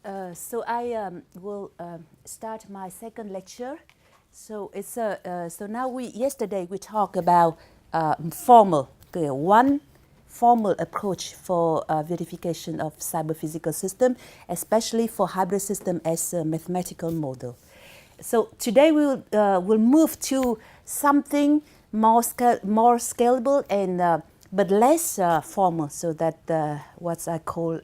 So I will start my second lecture. So it's so now yesterday we talked about one formal approach for verification of cyber-physical system, especially for hybrid system as a mathematical model. So today we'll move to something more scalable and but less formal. So that what I call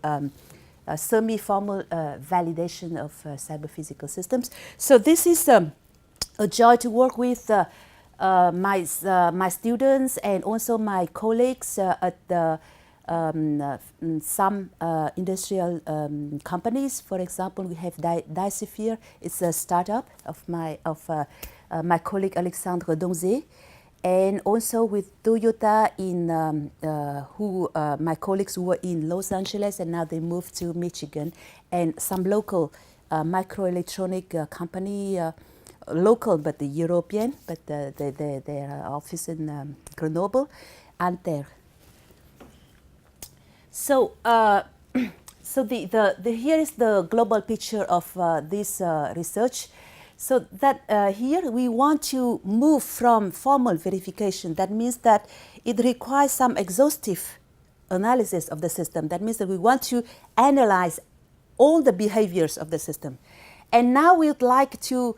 semi-formal validation of cyber-physical systems. So this is a joy to work with my students and also my colleagues at some industrial companies. For example, we have Dicipher. It's a startup of my colleague Alexandre Donzé. And also with Toyota my colleagues who were in Los Angeles and now they moved to Michigan, and some local microelectronic company, local but the European, but their office in Grenoble, Anter. So, so here is the global picture of this research. So that here we want to move from formal verification. That means that it requires some exhaustive analysis of the system. That means that we want to analyze all the behaviors of the system. And now we would like to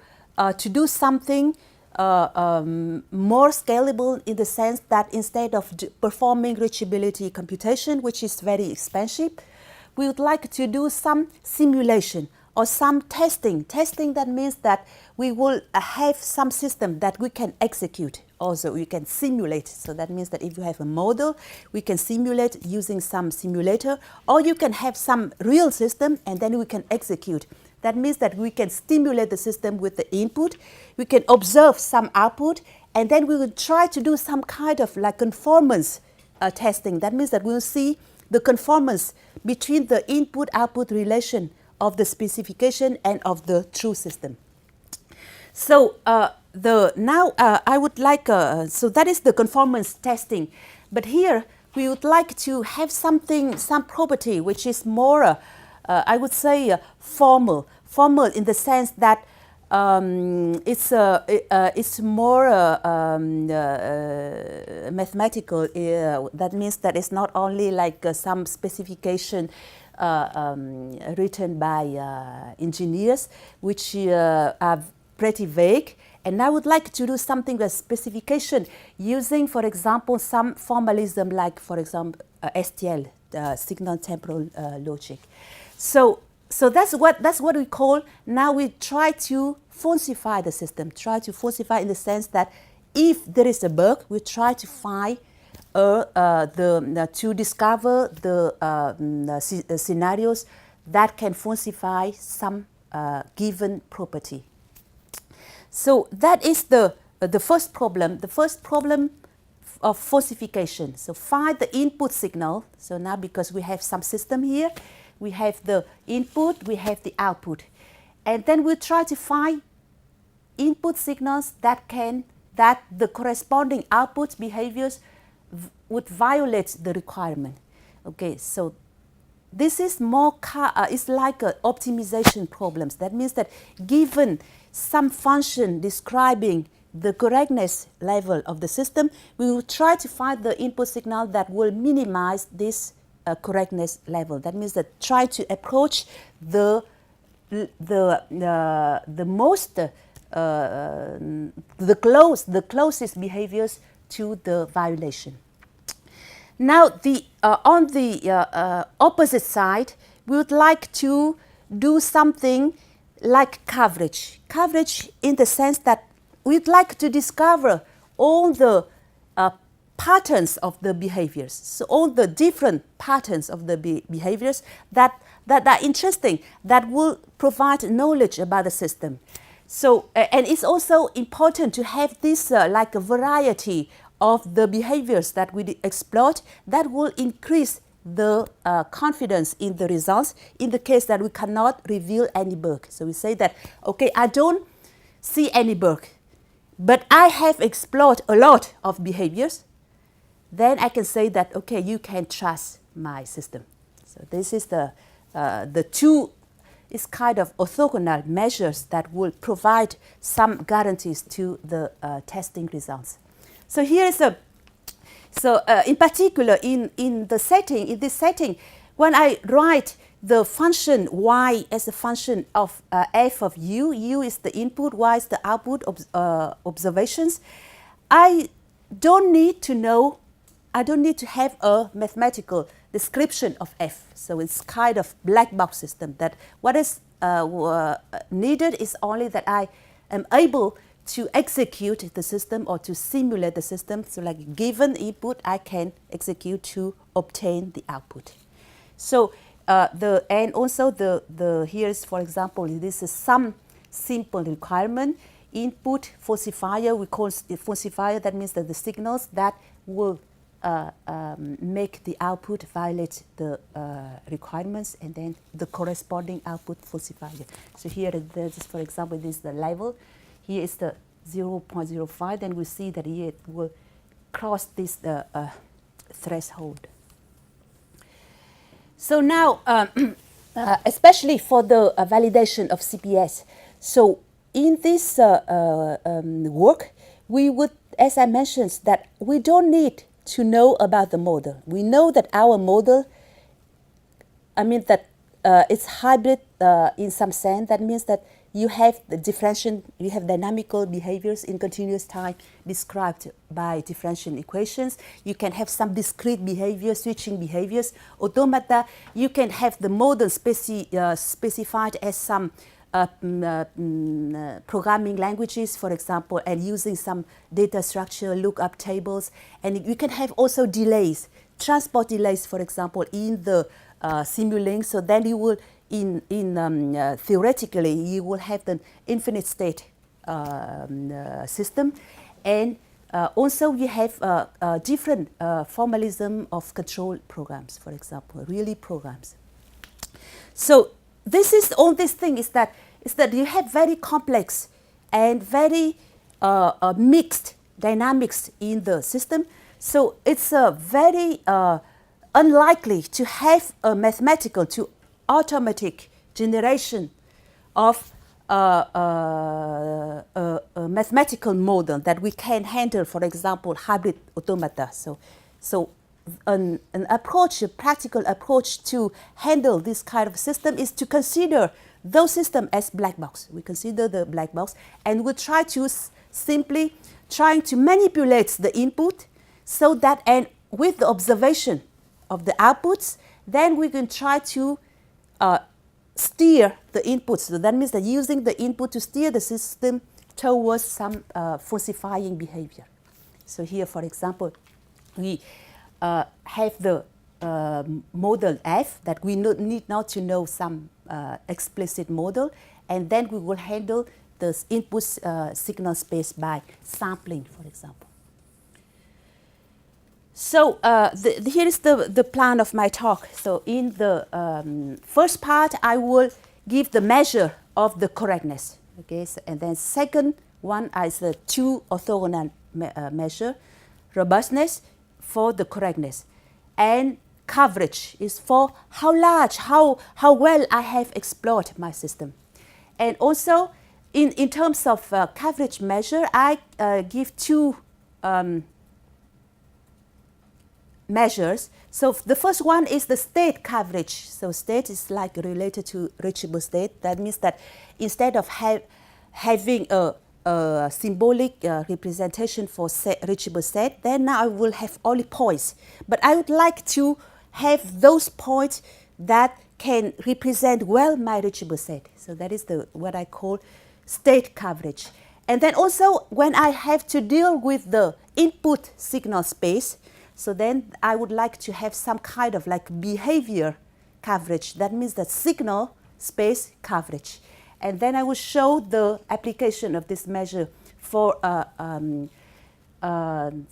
do something more scalable in the sense that instead of performing reachability computation, which is very expensive, we would like to do some simulation or some testing. Testing, that means that we will have some system that we can execute. Also, we can simulate. So that means that if you have a model, we can simulate using some simulator, or you can have some real system and then we can execute. That means that we can stimulate the system with the input, we can observe some output, and then we will try to do some kind of like conformance testing. That means that we will see the conformance between the input-output relation of the specification and of the true system. So I would like, so that is the conformance testing. But here we would like to have some property which is more, I would say, formal in the sense that it's more mathematical. That means that it's not only like some specification written by engineers, which are pretty vague. And I would like to do something with specification using, for example, some formalism like, for example, STL, signal temporal logic. So that's what we call, now we try to falsify the system, try to falsify in the sense that if there is a bug, we try to find to discover the scenarios that can falsify some given property. So that is the first problem. The first problem of falsification. So find the input signal. So now because we have some system here, we have the input, we have the output, and then we try to find input signals that the corresponding output behaviors would violate the requirement. Okay, so this is more, it's like optimization problems. That means that given some function describing the correctness level of the system, we will try to find the input signal that will minimize this correctness level. That means that try to approach the closest behaviors to the violation. Now, on the opposite side, we would like to do something like coverage. Coverage in the sense that we'd like to discover all the patterns of the behaviors. So all the different patterns of the behaviors that are interesting, that will provide knowledge about the system. So, and it's also important to have this like a variety of the behaviors that we exploit that will increase the confidence in the results in the case that we cannot reveal any bug. So we say that, okay, I don't see any bug, but I have explored a lot of behaviors. Then I can say that, okay, you can trust my system. So this is the two is kind of orthogonal measures that will provide some guarantees to the testing results. So here is a, in particular in this setting, when I write the function y as a function of f of u is the input, y is the output observations, I don't need to have a mathematical description of f. So it's kind of black box system that what is needed is only that I am able to execute the system or to simulate the system. So like given input, I can execute to obtain the output. So and also here's, for example, this is some simple requirement. Input falsifier, we call the falsifier, that means that the signals that will make the output violate the requirements, and then the corresponding output falsifier. So here, for example, this is the level. Here is the 0.05. Then we see that here it will cross this threshold. So now, especially for the validation of CPS, so in this work, we would, as I mentioned, that we don't need to know about the model. We know that our model, it's hybrid in some sense. That means that you have the differential, you have dynamical behaviors in continuous time described by differential equations. You can have some discrete behaviors, switching behaviors. Automata, you can have the model specified as some programming languages, for example, and using some data structure, lookup tables. And you can have also delays, transport delays, for example, in the Simulink. So then you will, theoretically, you will have the infinite state system. And also you have different formalism of control programs, for example, really programs. So this is all this thing is that you have very complex and very mixed dynamics in the system. So it's very unlikely to have a mathematical to automatic generation of a mathematical model that we can handle, for example, hybrid automata. So an approach, a practical approach to handle this kind of system is to consider those systems as black box. We consider the black box, and we try to simply trying to manipulate the input so that, and with the observation of the outputs, then we can try to steer the inputs. So that means that using the input to steer the system towards some falsifying behavior. So here, for example, we have the model F that we need now to know some explicit model, and then we will handle the input signal space by sampling, for example. So here is the plan of my talk. So in the first part, I will give the measure of the correctness. Okay, so, and then second one is the two orthogonal measure, robustness for the correctness, and coverage is for how large, how well I have explored my system. And also in terms of coverage measure, I give two measures. So the first one is the state coverage. So state is like related to reachable state. That means that instead of having a symbolic representation for reachable state, then now I will have only points. But I would like to have those points that can represent well my reachable state. So that is what I call state coverage. And then also when I have to deal with the input signal space, so then I would like to have some kind of like behavior coverage. That means that signal space coverage. And then I will show the application of this measure for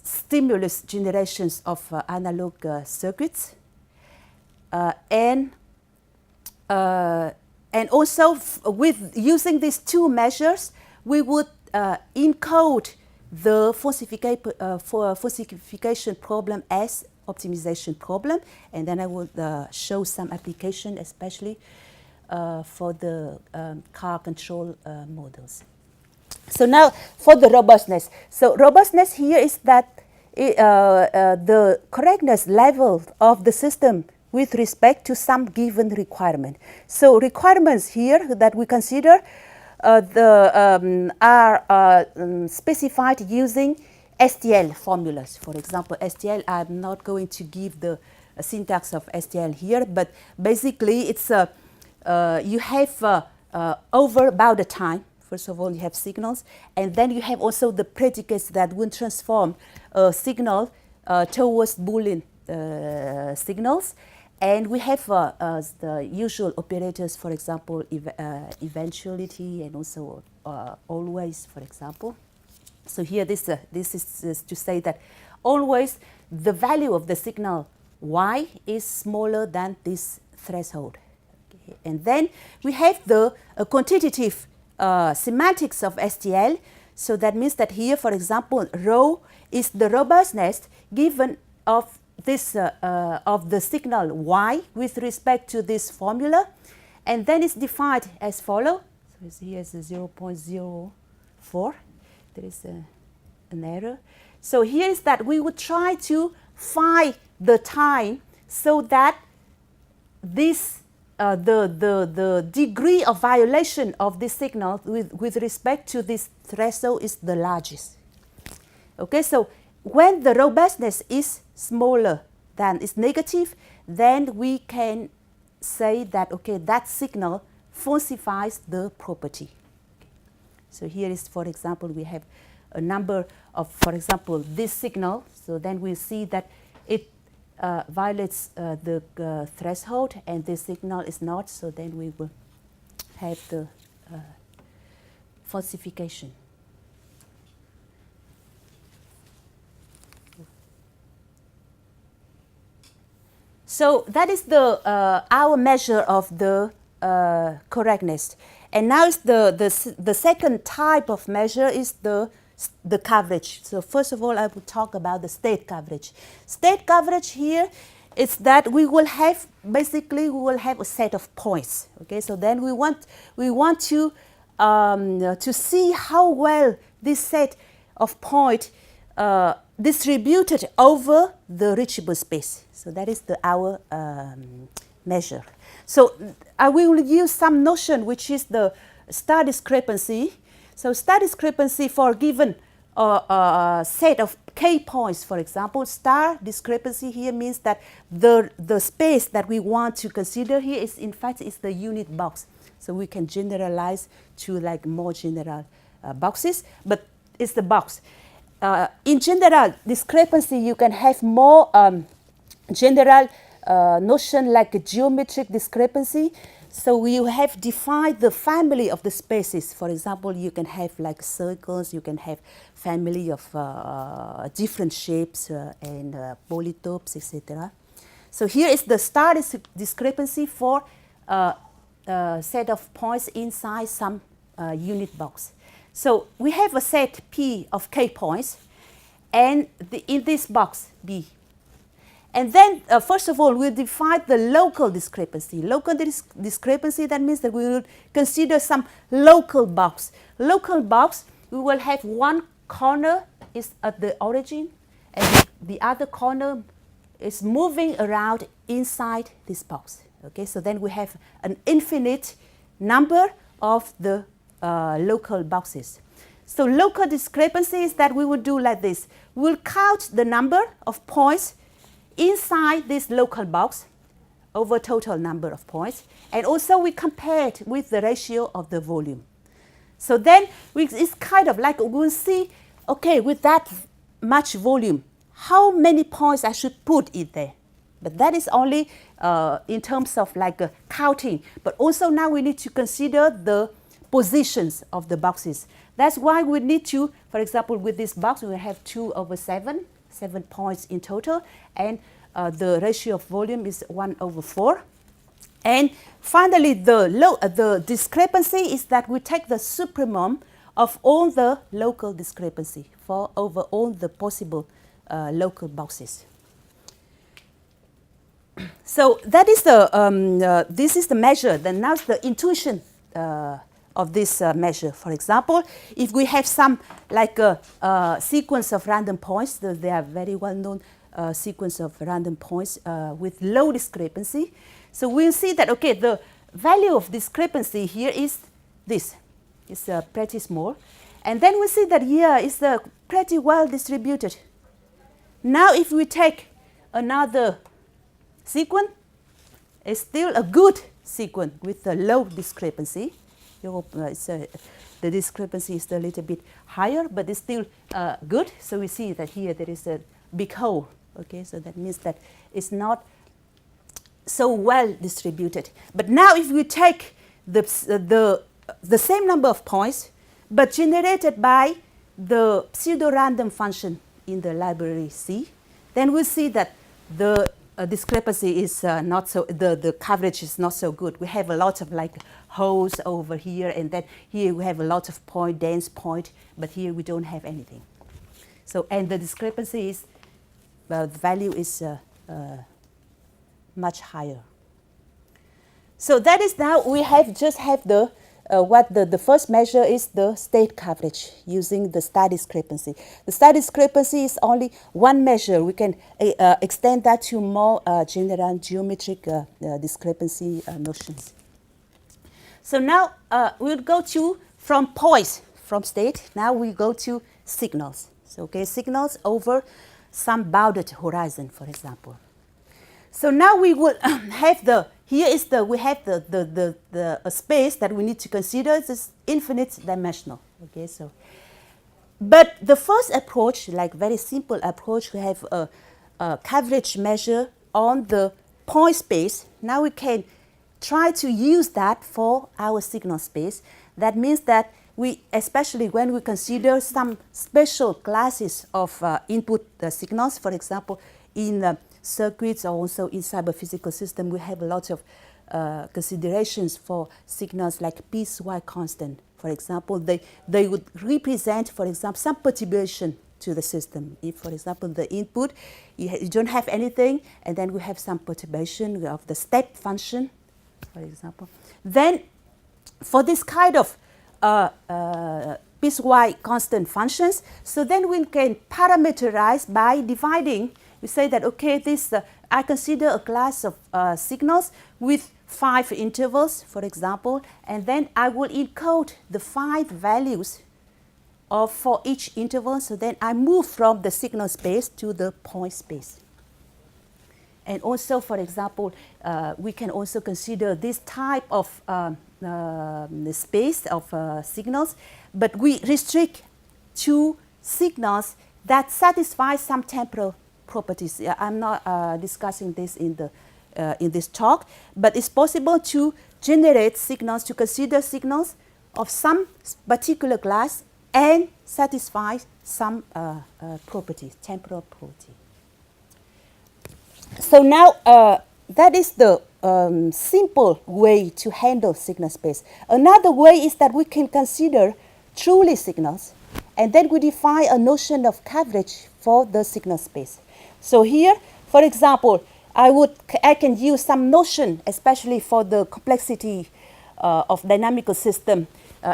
stimulus generations of analog circuits. And also with using these two measures, we would encode the falsification problem as optimization problem, and then I will show some application, especially for the car control models. So now for the robustness. So robustness here is that the correctness level of the system with respect to some given requirement. So requirements here that we consider are specified using Stl formulas. For example, Stl, I'm not going to give the syntax of Stl here, but basically it's you have over bounded time. First of all, you have signals, and then you have also the predicates that will transform a signal towards Boolean signals. And we have the usual operators, for example, eventuality and also always, for example. So here this is to say that always the value of the signal y is smaller than this threshold. Okay. And then we have the quantitative semantics of Stl. So that means that here, for example, rho is the robustness given of this of the signal y with respect to this formula, and then it's defined as follows. So here is 0.04. There is an error. So here is that we would try to find the time so that this the degree of violation of this signal with respect to this threshold is the largest. Okay, so when the robustness is smaller than is negative, then we can say that, okay, that signal falsifies the property. Okay. So here is, for example, we have a number of, for example, this signal. So then we see that it violates the threshold, and this signal is not. So then we will have the falsification. So that is the our measure of the correctness. And now is the second type of measure is the coverage. So first of all, I will talk about the state coverage. State coverage here is that we will have basically a set of points. Okay, so then we want to see how well this set of points distributed over the reachable space. So that is our measure. So I will use some notion which is the star discrepancy. So star discrepancy for a given set of k points, for example, star discrepancy here means that the space that we want to consider here is in fact is the unit box. So we can generalize to like more general boxes, but it's the box. In general discrepancy, you can have more general notion like a geometric discrepancy. So we have defined the family of the spaces. For example, you can have like circles, you can have family of different shapes and polytopes, etc. So here is the star discrepancy for set of points inside some unit box. So we have a set P of k points, and in this box B. And then, first of all, we'll define the local discrepancy. Local discrepancy, that means that we will consider some local box. Local box, we will have one corner is at the origin, and the other corner is moving around inside this box. Okay, so then we have an infinite number of the local boxes. So local discrepancy is that we will do like this. We'll count the number of points inside this local box over total number of points, and also we compare it with the ratio of the volume. So then it's kind of like we'll see, okay, with that much volume, how many points I should put in there. But that is only in terms of like counting. But also now we need to consider the positions of the boxes. That's why we need to, for example, with this box, we will have 2/7 points in total, and the ratio of volume is 1/4. And finally, the discrepancy is that we take the supremum of all the local discrepancy for over all the possible local boxes. So that is the this is the measure. Then now the intuition of this measure. For example, if we have some like a sequence of random points, they are very well known sequence of random points with low discrepancy. So we'll see that okay, the value of discrepancy here is this. It's pretty small, and then we see that here is pretty well distributed. Now, if we take another sequence, it's still a good sequence with a low discrepancy. The discrepancy is a little bit higher, but it's still good. So we see that here there is a big hole. Okay, so that means that it's not so well distributed. But now, if we take the same number of points, but generated by the pseudo-random function in the library C, then we'll see that the discrepancy is not so, the coverage is not so good. We have a lot of like holes over here, and then here we have a lot of dense point, but here we don't have anything. So, and the discrepancy is, the value is much higher. So that is now we just have the what the first measure is the state coverage using the star discrepancy. The star discrepancy is only one measure. We can extend that to more general geometric discrepancy notions. So now we'll go to from points from state. Now we go to signals. So okay, signals over some bounded horizon, for example. So now we will have we have a space that we need to consider. It's infinite dimensional. Okay, so, but the first approach, like very simple approach, we have a coverage measure on the point space. Now we can try to use that for our signal space. That means that we, especially when we consider some special classes of input signals, for example, in circuits or also in cyber-physical system, we have a lot of considerations for signals like piecewise constant. For example, they would represent, for example, some perturbation to the system. If, for example, the input, you don't have anything, and then we have some perturbation of the step function, for example. Then, for this kind of piecewise constant functions, so then we can parameterize by dividing. We say that, okay, this I consider a class of signals with 5 intervals, for example, and then I will encode the 5 values for each interval. So then I move from the signal space to the point space. And also, for example, we can also consider this type of the space of signals, but we restrict to signals that satisfy some temporal properties. I'm not discussing this in this talk, but it's possible to generate signals, to consider signals of some particular class and satisfy some properties, temporal property. So now that is the simple way to handle signal space. Another way is that we can consider truly signals, and then we define a notion of coverage for the signal space. So here, for example, I can use some notion, especially for the complexity of dynamical system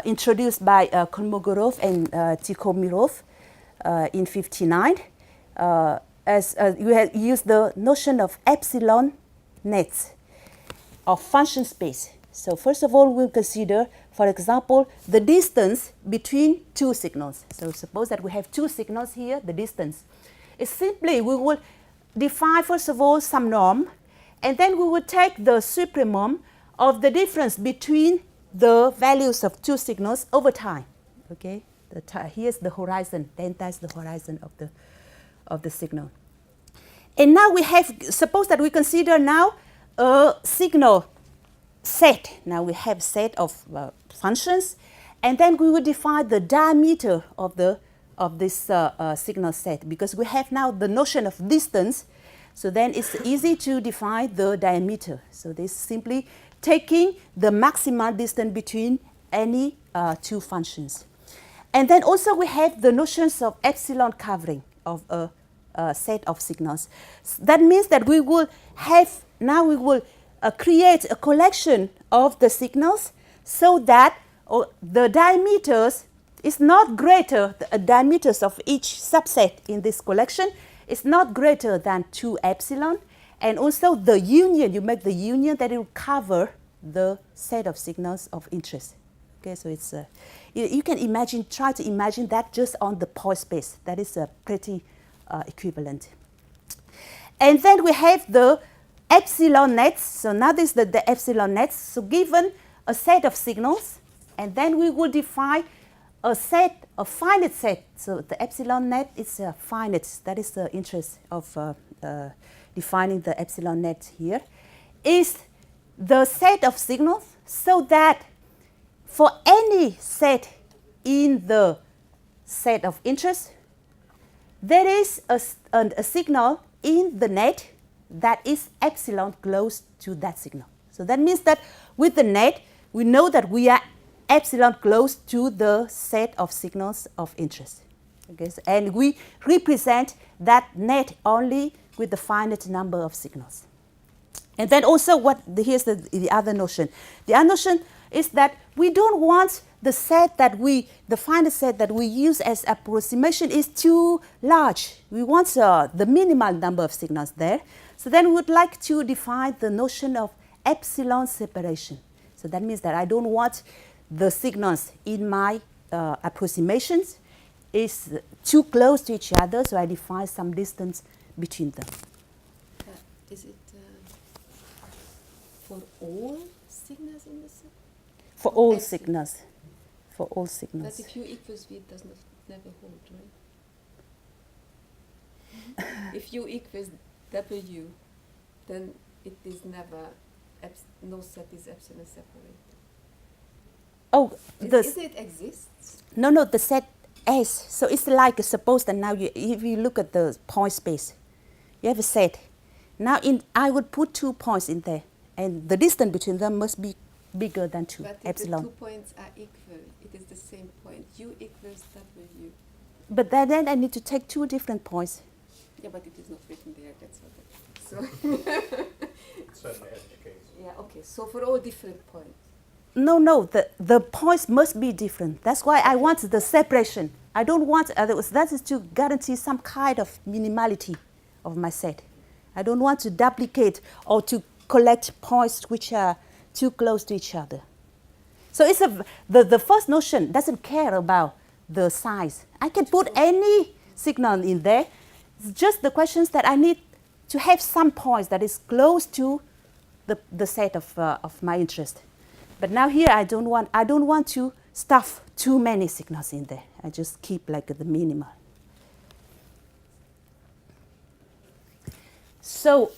introduced by Kolmogorov and Tikhomirov in 1959. As you have used the notion of epsilon nets of function space. So first of all, we'll consider, for example, the distance between two signals. So suppose that we have two signals here, the distance. It's simply, we will define, first of all, some norm, and then we will take the supremum of the difference between the values of two signals over time. Okay, here's the horizon, delta is the horizon of the signal. And now we have, suppose that we consider now a signal set. Now we have set of functions, and then we will define the diameter of this signal set, because we have now the notion of distance. So then it's easy to define the diameter. So this is simply taking the maximal distance between any two functions. And then also we have the notions of epsilon covering of a set of signals. That means that we will have, now we will create a collection of the signals so that the diameters is not greater, the diameters of each subset in this collection is not greater than 2 epsilon. And also the union, you make the union that it will cover the set of signals of interest. Okay, so it's you can imagine, try to imagine that just on the point space. That is pretty equivalent. And then we have the epsilon nets. So now this is the epsilon nets. So given a set of signals, and then we will define a set, a finite set. So the epsilon net is finite. That is the interest of defining the epsilon net here. Is the set of signals so that for any set in the set of interest, there is a signal in the net that is epsilon close to that signal. So that means that with the net, we know that we are epsilon close to the set of signals of interest. Okay, so, and we represent that net only with the finite number of signals. And then also here's the other notion. The other notion is that we don't want the set that the finite set that we use as approximation is too large. We want the minimal number of signals there. So then we would like to define the notion of epsilon separation. So that means that I don't want the signals in my approximations is too close to each other, so I define some distance between them. Is it for all signals in the set? For all signals. For all signals. But if u equals v, it does not never hold, right? If u equals w, then it is never, no set is epsilon separate. Oh, is it exists? No, the set S. So it's like, suppose that now if you look at the point space, you have a set. Now I would put 2 points in there, and the distance between them must be bigger than 2 but epsilon. But the 2 points are equal. It is the same point. U equals W. But then I need to take 2 different points. Yeah, but it is not written there. That's what. So. So in the edge case. Yeah. Okay. So for all different points. No. The points must be different. That's why I want the separation. I don't want that is to guarantee some kind of minimality of my set. I don't want to duplicate or to collect points which are too close to each other. So it's the first notion doesn't care about the size. I can put any signal in there. It's just the questions that I need to have some points that is close to the set of my interest. But now here I don't want to stuff too many signals in there. I just keep like the minimal. So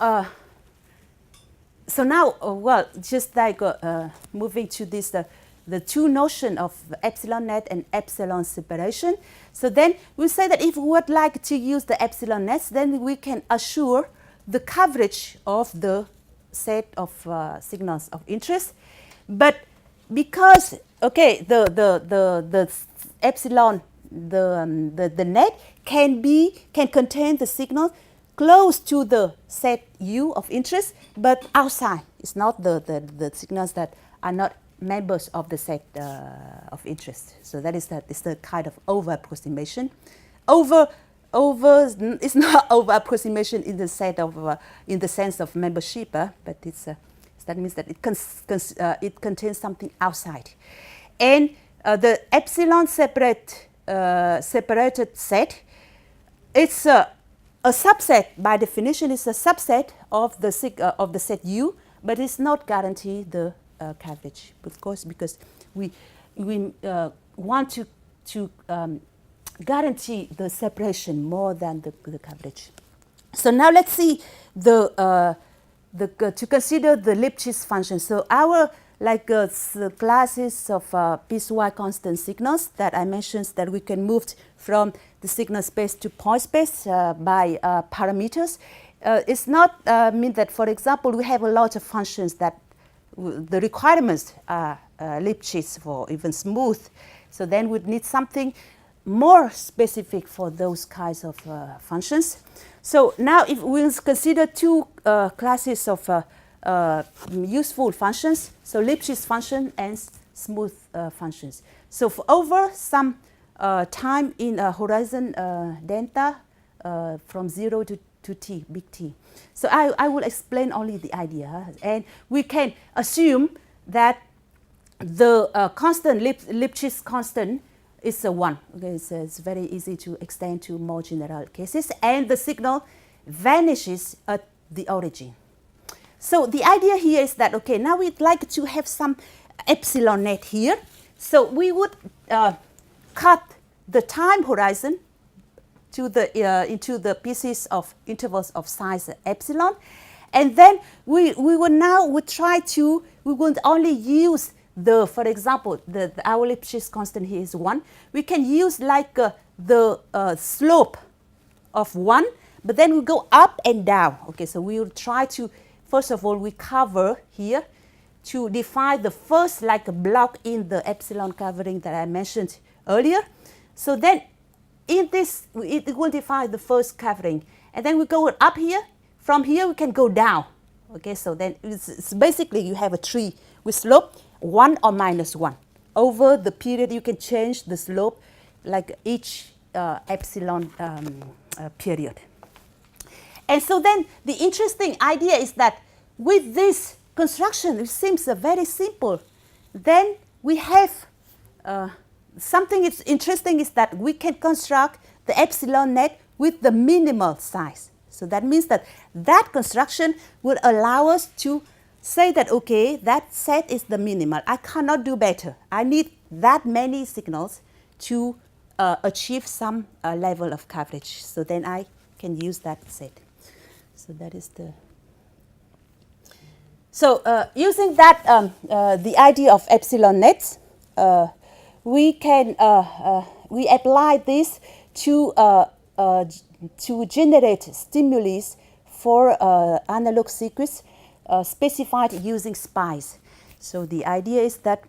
now, just like moving to this, the 2 notion of epsilon net and epsilon separation. So then we say that if we would like to use the epsilon nets, then we can assure the coverage of the set of signals of interest. But because the epsilon, the net can contain the signal close to the set U of interest, but outside. It's not the signals that are not members of the set of interest. So that is it's the kind of over approximation. It's not over approximation in the set of in the sense of membership, but it's that means that it contains something outside. And the epsilon separated set, it's a subset. By definition, it's a subset of the set U, but it's not guarantee the coverage, of course, because we want to guarantee the separation more than the coverage. So now let's see to consider the Lipchitz function. So our classes of piecewise constant signals that I mentioned, that we can move from the signal space to point space by parameters. It's not mean that, for example, we have a lot of functions that the requirements are Lipchitz for even smooth. So then we'd need something more specific for those kinds of functions. So now if we'll consider two classes of useful functions, so Lipchitz function and smooth functions. So for over some time in horizon delta from 0 to t, big T. So I will explain only the idea, and we can assume that the constant, Lipchitz constant, is a 1. Okay, so it's very easy to extend to more general cases, and the signal vanishes at the origin. So the idea here is that, okay, now we'd like to have some epsilon net here. So we would cut the time horizon to the, into the pieces of intervals of size epsilon. And then we would only use the, for example, our Lipchitz constant here is 1. We can use like the slope of 1, but then we go up and down. Okay, so we will try to, first of all, we cover here to define the first like a block in the epsilon covering that I mentioned earlier. So then in this, it will define the first covering. And then we go up here. From here, we can go down. Okay, so then it's basically you have a tree with slope 1 or minus 1. Over the period, you can change the slope like each epsilon period. And so then the interesting idea is that with this construction, it seems very simple. Then we have something that's interesting is that we can construct the epsilon net with the minimal size. So that means that that construction will allow us to say that, okay, that set is the minimal. I cannot do better. I need that many signals to achieve some level of coverage. So then I can use that set. So that is the... So using that, the idea of epsilon nets, we can we apply this to generate stimuli for analog sequence specified using SPICE. So the idea is that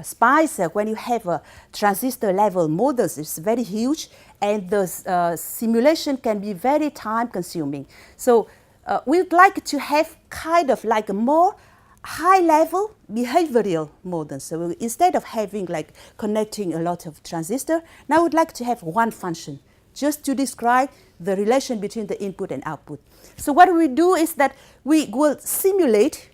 SPICE, when you have a transistor level models, it's very huge, and the simulation can be very time consuming. So we'd like to have kind of like a more high level behavioral model. So instead of having like connecting a lot of transistors, now we'd like to have one function just to describe the relation between the input and output. So what we do is that we will simulate,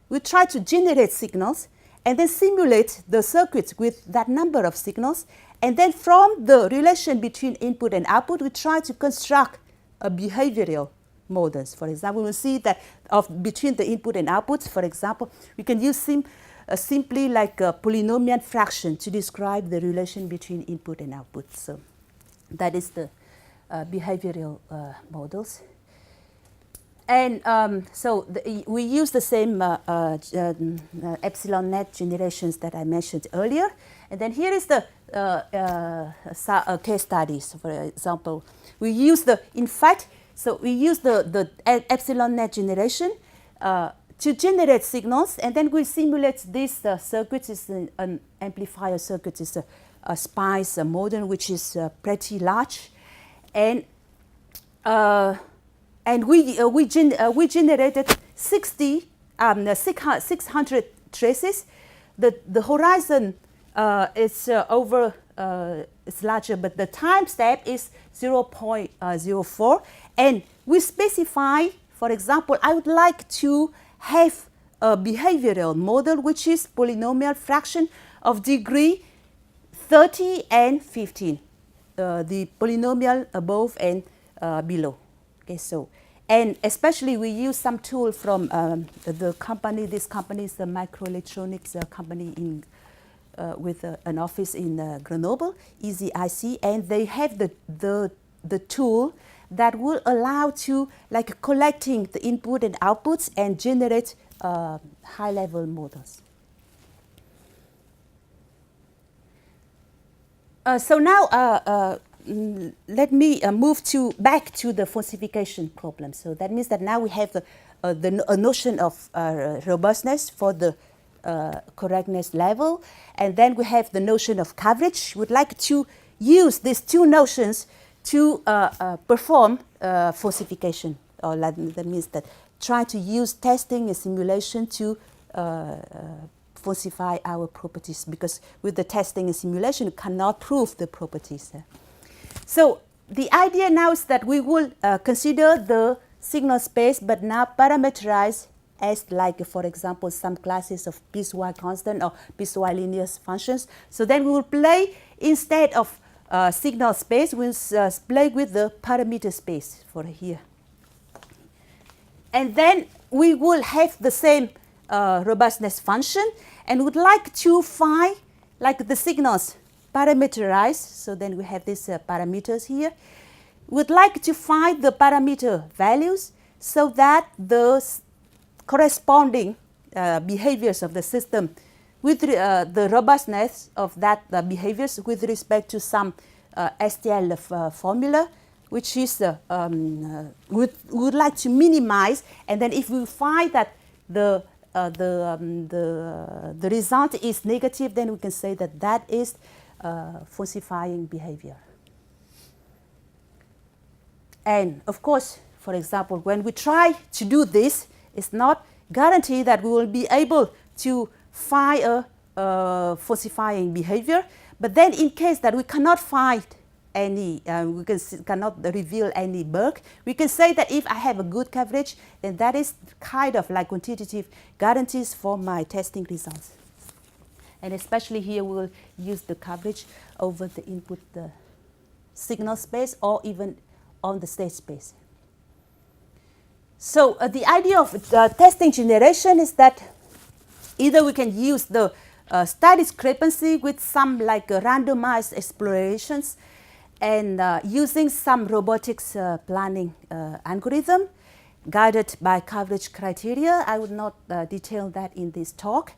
we try to generate signals and then simulate the circuits with that number of signals. And then from the relation between input and output, we try to construct a behavioral models. For example, we'll see that between the input and outputs, for example, we can use simply like a polynomial fraction to describe the relation between input and output. So that is the behavioral models. And so we use the same epsilon net generations that I mentioned earlier. And then here is the case studies. For example, we use the, in fact, so we use the epsilon net generation to generate signals, and then we simulate this circuit. Is an amplifier circuit. Is a SPICE model which is pretty large, and we generated 600 traces. The horizon is over. It's larger, but the time step is 0.04. And we specify, for example, I would like to have a behavioral model which is polynomial fraction of degree 30 and 15, the polynomial above and below. Okay, so, and especially we use some tool from the company. This company is the microelectronics company in with an office in Grenoble, EasyIC, and they have the tool that will allow to like collecting the input and outputs and generate high-level models. So now let me move back to the falsification problem. So that means that now we have a notion of robustness for the correctness level, and then we have the notion of coverage. We'd like to use these two notions to perform falsification, or that means that try to use testing and simulation to falsify our properties, because with the testing and simulation you cannot prove the properties. So the idea now is that we will consider the signal space, but now parameterize as, like, for example, some classes of piecewise constant or piecewise linear functions. So then we will play, instead of signal space, we'll play with the parameter space for here. And then we will have the same robustness function, and would like to find, like, the signals parameterized. So then we have these parameters here. Would like to find the parameter values so that the corresponding behaviors of the system with the robustness of that behaviors with respect to some STL formula, which is would like to minimize. And then if we find that the result is negative, then we can say that that is falsifying behavior. And of course, for example, when we try to do this, it's not guaranteed that we will be able to find a falsifying behavior. But then in case that we cannot find any, cannot reveal any bug, we can say that if I have a good coverage, then that is kind of like quantitative guarantees for my testing results. And especially here we will use the coverage over the input signal space, or even on the state space. So the idea of testing generation is that either we can use the star discrepancy with some, like, randomized explorations, and using some robotics planning algorithm guided by coverage criteria. I would not detail that in this talk.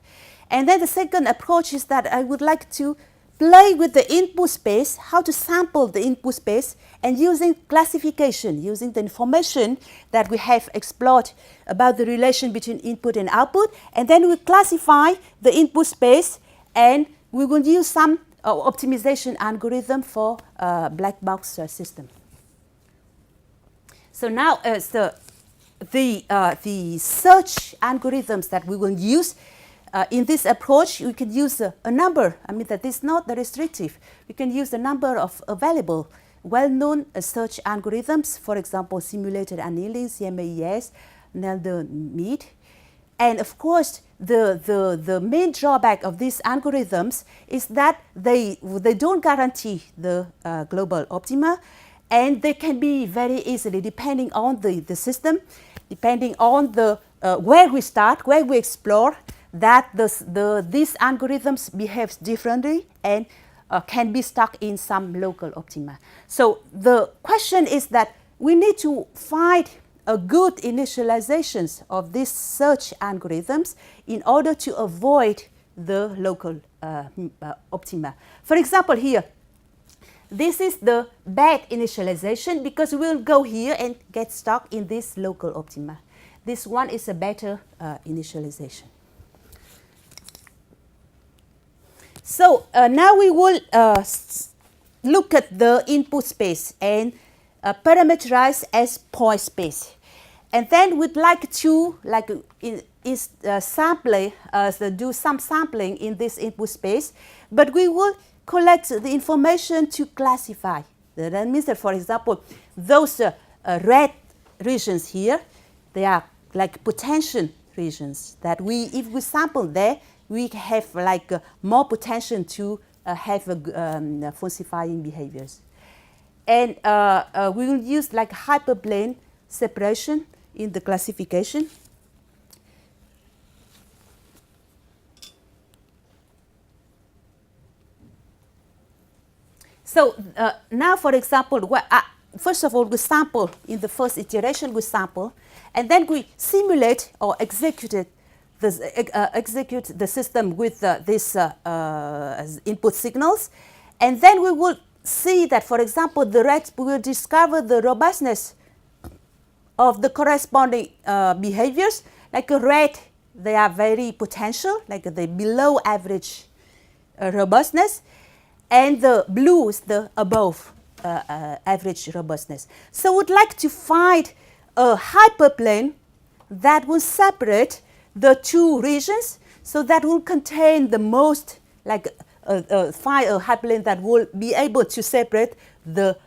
And then the second approach is that I would like to play with the input space, how to sample the input space, and using classification, using the information that we have explored about the relation between input and output, and then we classify the input space, and we will use some optimization algorithm for black box system. So now the search algorithms that we will use in this approach, we can use a number. I mean, that is not restrictive. We can use a number of available well-known search algorithms, for example, simulated annealing, CMAES, Nelder-Mead. And of course, the main drawback of these algorithms is that they don't guarantee the global optima, and they can be very easily, depending on the system, depending on the where we start, where we explore, that these algorithms behave differently and can be stuck in some local optima. So the question is that we need to find a good initializations of these search algorithms in order to avoid the local optima. For example, here, this is the bad initialization, because we will go here and get stuck in this local optima. This one is a better initialization. So now we will look at the input space and parameterize as point space. And then we'd like to, like, do some sampling in this input space, but we will collect the information to classify. That means that, for example, those red regions here, they are like potential regions that if we sample there, we have like more potential to have falsifying behaviors. And we will use like hyperplane separation in the classification. So now, for example, first of all, we sample in the first iteration, we sample, and then we simulate or execute the system with these input signals. And then we will see that, for example, we will discover the robustness of the corresponding behaviors. Like a red, they are very potential, like the below average robustness. and the blue is the above average robustness. So we'd like to find a hyperplane that will separate the two regions, so that will contain the most, like find a hyperplane that will be able to separate the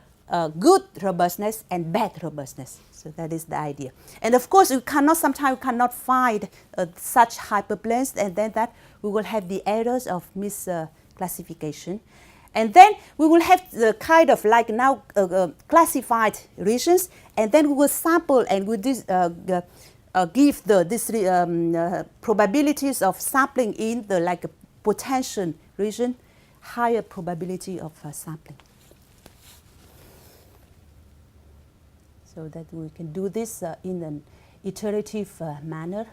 good robustness and bad robustness. So that is the idea. And of course, sometimes we cannot find such hyperplanes, and then that we will have the errors of misclassification. And then we will have the kind of like now classified regions, and then we will sample and we give the probabilities of sampling in the like potential region, higher probability of sampling. So that we can do this in an iterative manner.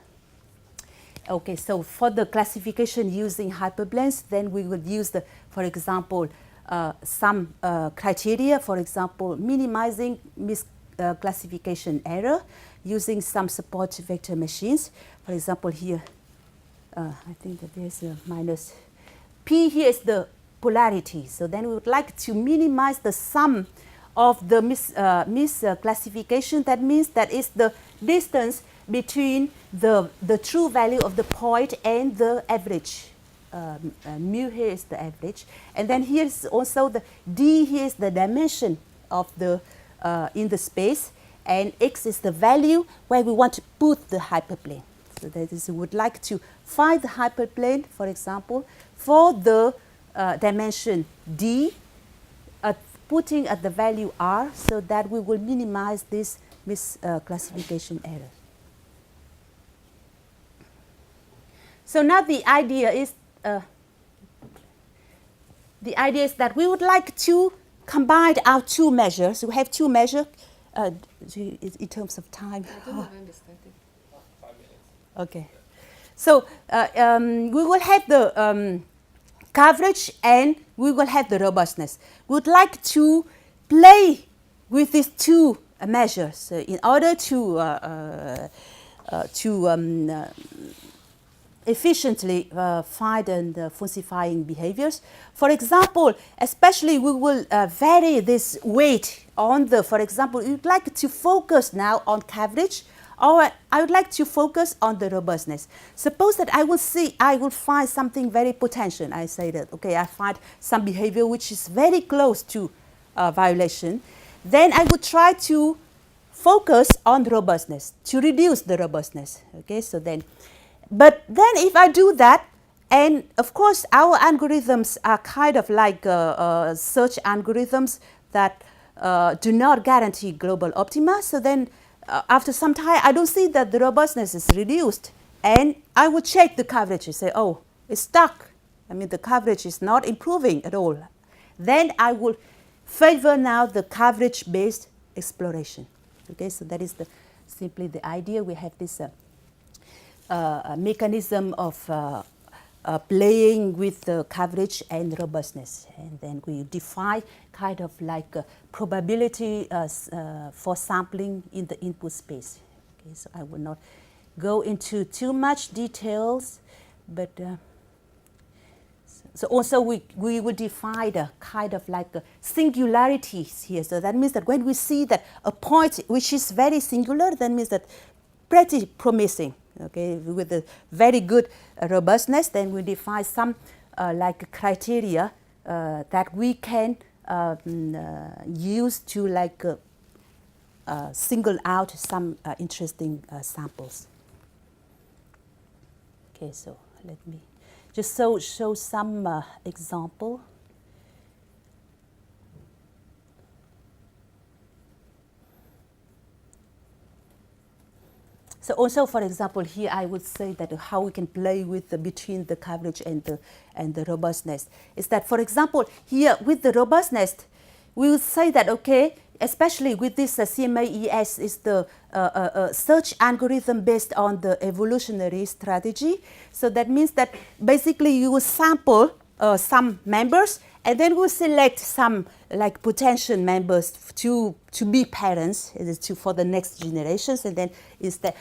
Okay, so for the classification using hyperplanes, then we will use for example, some criteria, for example, minimizing misclassification error using some support vector machines. For example, here, I think that there's a minus P. Here is the polarity. So then we would like to minimize the sum of the misclassification. That means that is the distance between the true value of the point and the average. Mu here is the average. And then here is also the D. Here is the dimension of the in the space. And X is the value where we want to put the hyperplane. So that is, we would like to find the hyperplane, for example, for the dimension D, putting at the value R, so that we will minimize this misclassification error. So now the idea is that we would like to combine our two measures. We have two measures in terms of time. I don't understand it. 5 minutes. Okay. So we will have the coverage and we will have the robustness. We would like to play with these two measures in order to efficiently find and falsifying behaviors. For example, especially we will vary this weight on the, for example, we would like to focus now on coverage, or I would like to focus on the robustness. Suppose that I will find something very potential. I say that, okay, I find some behavior which is very close to violation. Then I would try to focus on robustness, to reduce the robustness. Okay, so then, but then if I do that, and of course our algorithms are kind of like search algorithms that do not guarantee global optima. So then after some time, I don't see that the robustness is reduced. And I would check the coverage and say, oh, it's stuck. I mean, the coverage is not improving at all. Then I will favor now the coverage-based exploration. Okay, so that is simply the idea. We have this mechanism of playing with the coverage and robustness. And then we define kind of like a probability for sampling in the input space. Okay, so I will not go into too much details, but so also we would define a kind of like a singularities here. So that means that when we see that a point which is very singular, that means that pretty promising. Okay, with a very good robustness, then we define some like criteria that we can use to like single out some interesting samples. Okay, so let me just show some example. So also, for example, here I would say that how we can play with between the coverage and the robustness is that, for example, here with the robustness, we would say that, okay, especially with this CNRS is the search algorithm based on the evolutionary strategy. So that means that basically you will sample some members, and then we'll select some like potential members to be parents for the next generations, and then instead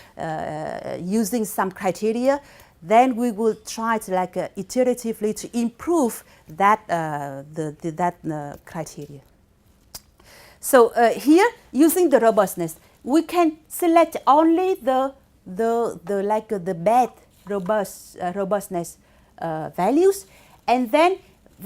using some criteria then we will try to iteratively to improve that criteria. So here, using the robustness, we can select only the bad robustness values, and then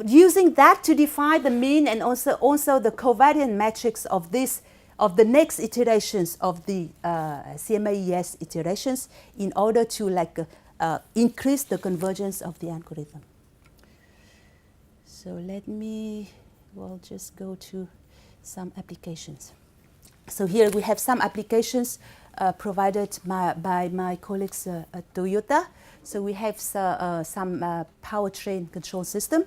using that to define the mean and also the covariance matrix of the next iterations of the CMAES iterations in order to increase the convergence of the algorithm. So let me just go to some applications. So here we have some applications provided by my colleagues at Toyota. So we have some powertrain control system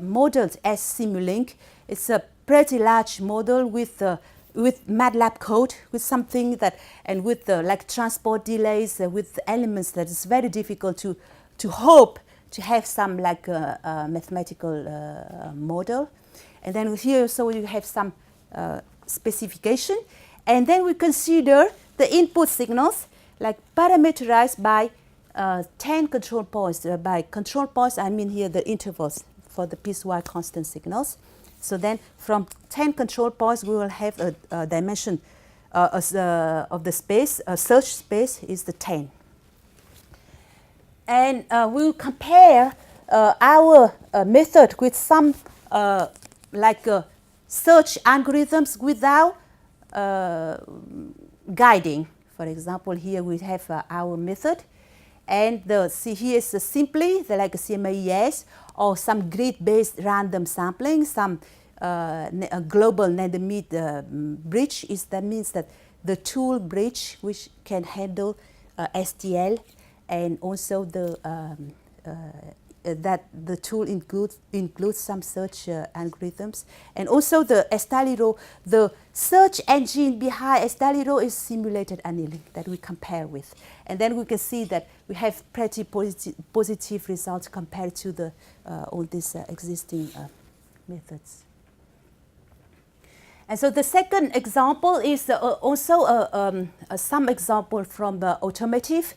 modeled as Simulink. It's a pretty large model with MATLAB code, with something that, and with transport delays, with elements that is very difficult to hope to have some mathematical model. And then here, so you have some specification, and then we consider the input signals parameterized by 10 control points. By control points, I mean here the intervals for the piecewise constant signals. So then from 10 control points, we will have a dimension of the space, a search space is the 10. And we will compare our method with some search algorithms without guiding. For example, here we have our method, and here is simply a CMAES or some grid-based random sampling, some global Nandermead bridge. That means that the tool bridge which can handle STL, and also that the tool includes some search algorithms, and also the Stl, the search engine behind Stl is simulated annealing that we compare with, and then we can see that we have pretty positive results compared to all these existing methods. And so the second example is also some example from the automotive.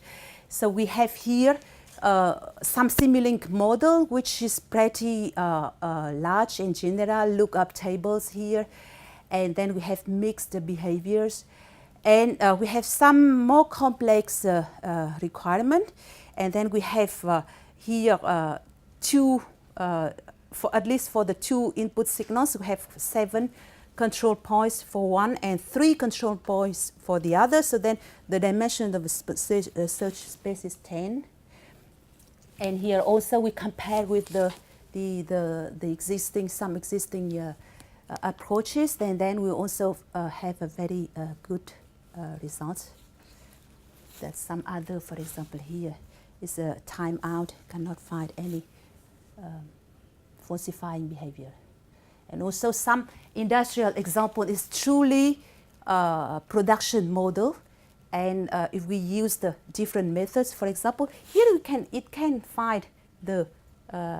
So we have here some Simulink model, which is pretty large in general, lookup tables here, and then we have mixed behaviors, and we have some more complex requirement, and then we have here two, at least for the two input signals, we have 7 control points for one and 3 control points for the other. So then the dimension of the search space is 10. And here also we compare with the existing approaches, and then we also have a very good result. That's some other, for example, here is a timeout, cannot find any falsifying behavior. And also some industrial example is truly production model. And if we use the different methods, for example, here it can find the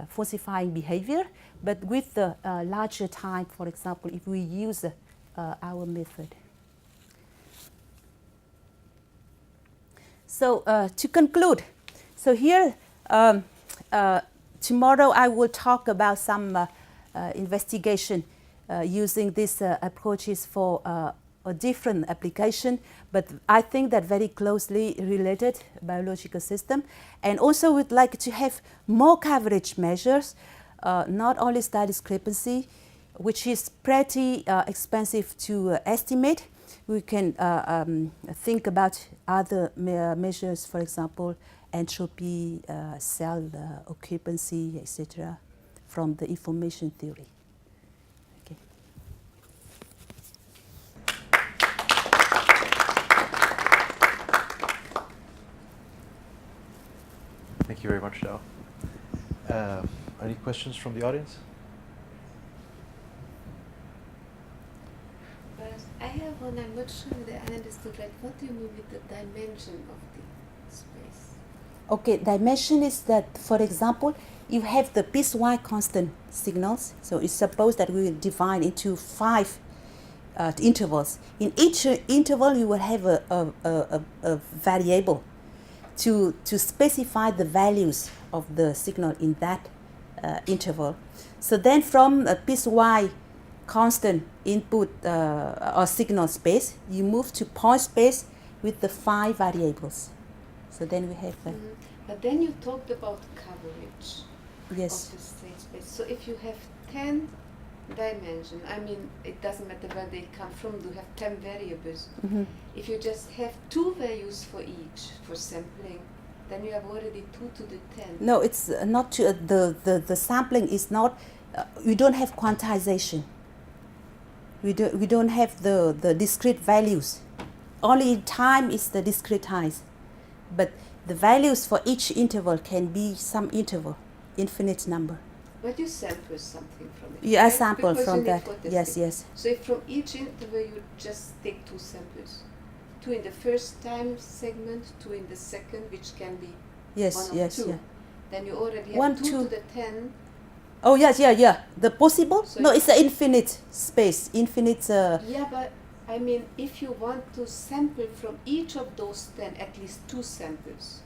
falsifying behavior, but with the larger time, for example, if we use our method. So to conclude, so here tomorrow I will talk about some investigation using these approaches for a different application, but I think that very closely related biological system. And also we'd like to have more coverage measures, not only star discrepancy, which is pretty expensive to estimate. We can think about other measures, for example, entropy, cell occupancy, etc., from the information theory. Thank you very much, Thao. Any questions from the audience? I have one. I'm not sure that I understood. What do you mean with the dimension of the space? Okay, dimension is that, for example, you have the piecewise constant signals. So it's supposed that we will divide into 5 intervals. In each interval, you will have a variable. to specify the values of the signal in that interval. So then from a piecewise constant input or signal space, you move to point space with the 5 variables. So then we have the, But then you talked about coverage yes, of the state space. So if you have 10 dimensions, I mean, it doesn't matter where they come from, you have 10 variables. mhm. If you just have 2 values for each for sampling, then you have already 2 to the 10. No, it's not to, the sampling is not, we don't have quantization. We don't have the discrete values. Only in time is the discretized. But the values for each interval can be some interval, infinite number. But you sample something from it. Yeah, I right? sample Because from you need that. for testing. Yes, yes. So if from each interval you just take 2 samples, 2 in the first time segment, 2 in the second, which can be Yes, one of yes, 2. yeah. Then you already have 1, 2 2. to the 10. Oh, yes, yeah, yeah. The possible? So No, you- it's an infinite space, infinite. Yeah, but I mean, if you want to sample from each of those 10 at least 2 samples,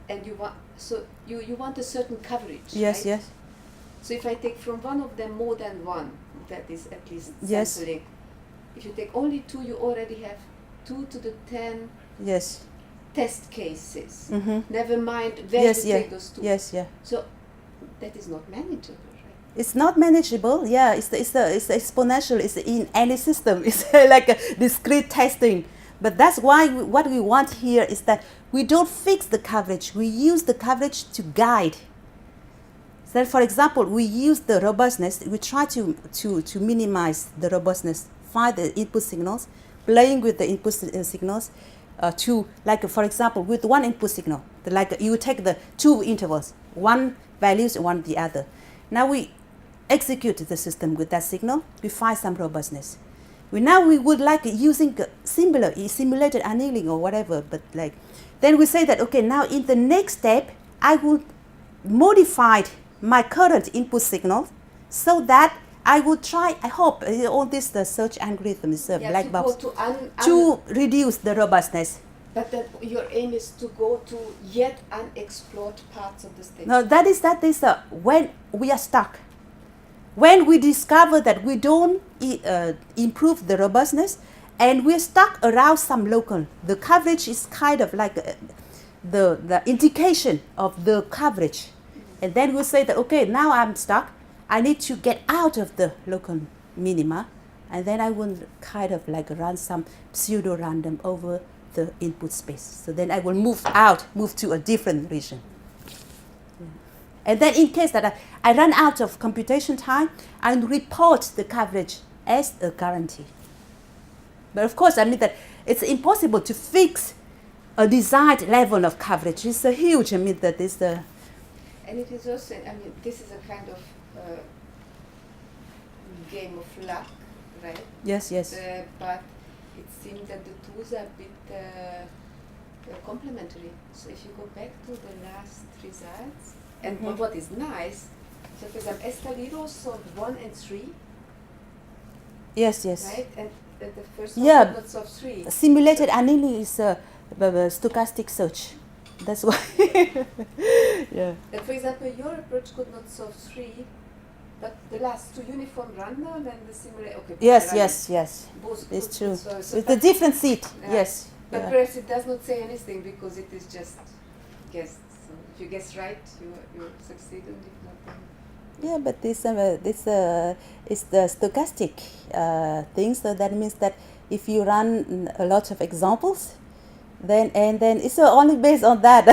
and you want, so you want a certain coverage, Yes, right? yes. So if I take from one of them more than 1, that is at least Yes. sampling. If you take only 2, you already have 2 to the 10 Yes. test cases. Mm-hmm. Never mind where Yes, you yeah. take those 2. Yes, yeah. So that is not manageable, right? It's not manageable. Yeah, it's the exponential. It's in any system. It's like a discrete testing. But that's why what we want here is that we don't fix the coverage. We use the coverage to guide. So, for example, we use the robustness. We try to minimize the robustness, find the input signals, playing with the input signals, to, like, for example, with one input signal, like you take the 2 intervals, one values and one the other. Now we execute the system with that signal. We find some robustness. We would like using similar simulated annealing or whatever, but like, then we say that, okay, now in the next step, I will modify my current input signal so that I will try, I hope, all this the search algorithm is a black to box, go to to reduce the robustness. but then your aim is to go to yet unexplored parts of the state. Now that is when we are stuck. When we discover that we don't improve the robustness and we're stuck around some local, the coverage is kind of like the indication of the coverage. And then we say that, okay, now I'm stuck. I need to get out of the local minima. And then I will kind of like run some pseudo-random over the input space. So then I will move to a different region. And then in case that I run out of computation time, I report the coverage as a guarantee. But of course, I mean that it's impossible to fix a desired level of coverage. It's a huge, I mean that is the... And it is also, I mean, this is a kind of game of luck, right? Yes, yes. But it seems that the tools are a bit complementary. So if you go back to the last results, and Mhm. what is nice, so for example, Estalido solved 1 and 3, Yes, yes. right? And the first Yeah. one could not solve 3. Simulated annealing is a stochastic search. That's why. Yeah. And for example, your approach could not solve 3, but the last 2 uniform random and the simulate. Okay. Yes, random. yes, yes. Both It's could true. solve. So With the but- different seat. Yeah. Yes. But Yeah. perhaps it does not say anything because it is just guessed. So if you guess right, you succeed, and if not, then Yeah, but this is the stochastic thing. So that means that if you run a lot of examples, then it's only based on that.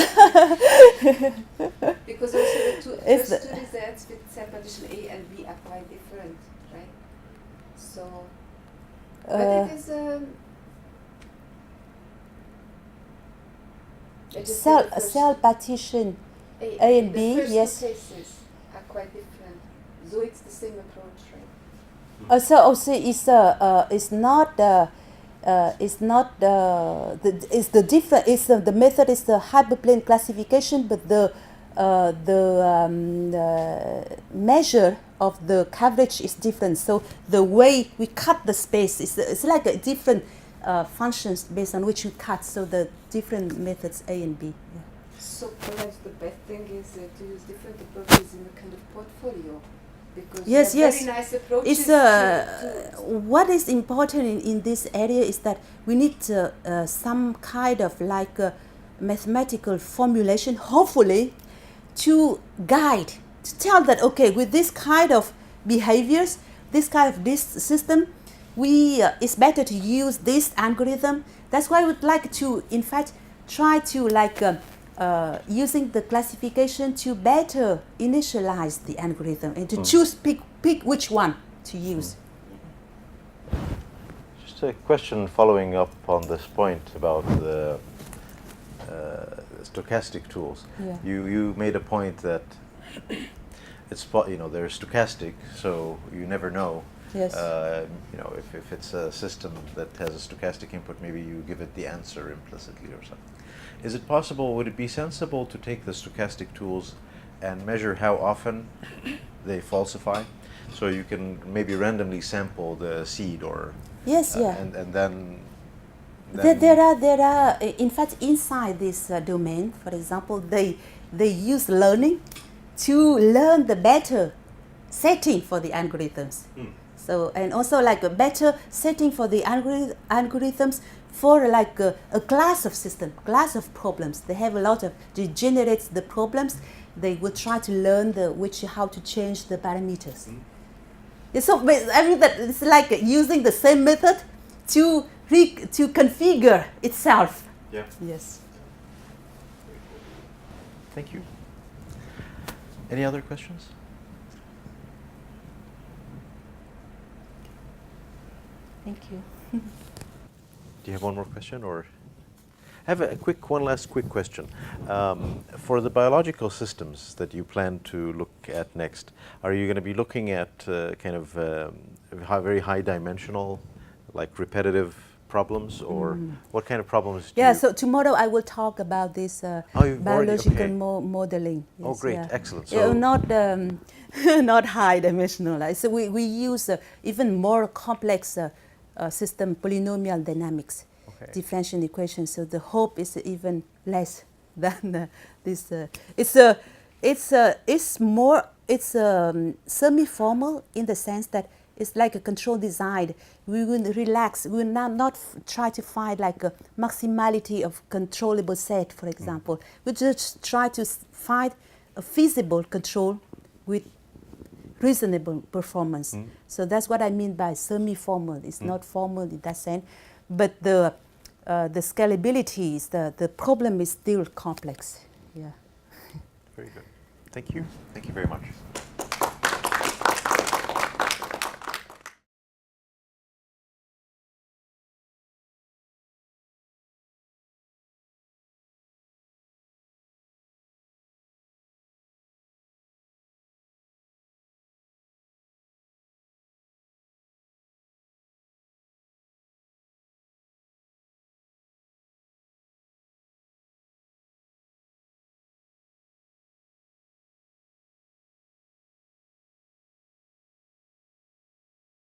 because also the It's first 2 results with self-partition A and B are quite different, right? So, but it is I just said the first cell partition. A and the B, first 2 yes. cases are quite different. So it's the same approach, right? So it's not the different. The method is the hyperplane classification, but the measure of the coverage is different. So the way we cut the space is it's like a different functions based on which you cut, so the different methods A and B. Yeah. So perhaps the best thing is to use different approaches in a kind of portfolio, because Yes, you have yes. very nice approaches. It's what is important in this area is that we need some kind of like mathematical formulation, hopefully, to guide, to tell that okay, with this kind of behaviors, this kind of this system, it's better to use this algorithm. That's why I would like to, in fact, try to like using the classification to better initialize the algorithm and to choose, pick which one to use. Just a question following up on this point about the stochastic tools. Yeah. You made a point that they're stochastic, so you never know. Yes. If it's a system that has a stochastic input, maybe you give it the answer implicitly or something. Is it possible, would it be sensible to take the stochastic tools and measure how often they falsify? So you can maybe randomly sample the seed or... Yes, yeah. And then There are, in fact, inside this domain, for example, they use learning to learn the better setting for the algorithms. So, and also like a better setting for the algorithms for like a class of system, class of problems. They have a lot of, to generate the problems, they will try to learn how to change the parameters. Yeah, so I mean that it's like using the same method to configure itself. Yeah. Yes. Thank you. Any other questions? Thank you. Do you have one more question, or? I have one last quick question. For the biological systems that you plan to look at next, are you going to be looking at very high dimensional, like repetitive problems, or what kind of problems do you... So tomorrow I will talk about this biological modeling. Yes, oh, great, yeah. excellent. So not high dimensional. So we use even more complex system, polynomial dynamics, differential equations. So the hope is even less than this. It's semi-formal in the sense that it's like a control design. We will relax. We will not try to find like a maximality of controllable set, for example. We just try to find a feasible control with reasonable performance. So that's what I mean by semi-formal. It's not formal in that sense, but the scalability is the problem is still complex. Yeah. Very good. Thank you. Thank you very much.